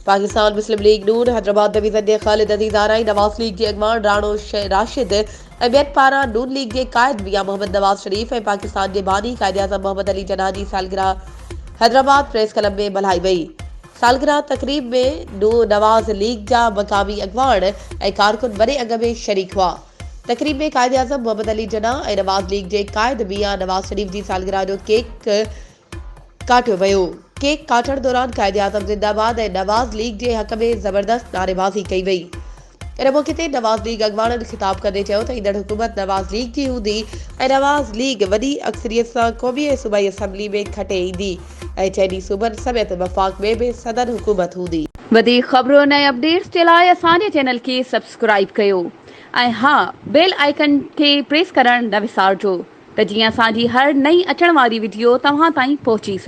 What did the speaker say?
पाकिस्तान मुस्लिम league नून हैदराबाद नवी ज़ंदे ख़ालिद अज़ीज़ आराई नवाज़ league जे अॻवान राणो राशिद ऐं ॿियनि पारां नून लीग जे क़ाइद मियां मोहम्मद नवाज़ शरीफ़ ऐं पाकिस्तान जे बानी क़ाइद आज़म मोहम्मद अली जिन्ना जी सालगिरह हैदराबाद प्रेस क्लब में मल्हाई वई। सालगिरह तक़रीब में नवाज़ लीग जा मक़ामी अॻवान ऐं कारकुन वॾे अघ में शरीक हुआ। तक़रीब में क़ाइद आज़म मोहम्मद अली जिन्ना ऐं नवाज़ लीग जे क़ाइद मियां नवाज़ शरीफ़ जी सालगिरह जो केक काटियो वियो। केक काटण दौरान क़ाइद आज़म ज़िंदाबाद ऐं नवाज़ लीग जे हक़ में ज़बरदस्त नारेबाज़ी कई वई। इन मौक़े ते नवाज़ लीग अॻवाननि ख़िताब कंदे चयो त ईंदड़ हुकूमत नवाज़ लीग जी हूंदी ऐं नवाज़ लीग वॾी अक्सरियत सां क़ौमी ऐं सूबाई असम्बली में खटे ईंदी ऐं चइनी सूबनि समेत वफ़ाक़ में बि सदन हुकूमत हूंदी। वधीक ख़बरुनि ऐं अपडेट्स जे लाइ असांजे चैनल खे सब्सक्राइब कयो ऐं हा बेल आइकन खे प्रेस करणु न विसारिजो त जीअं असांजी हर नई अचण वारी वीडियो तव्हां ताईं पहुची सघे।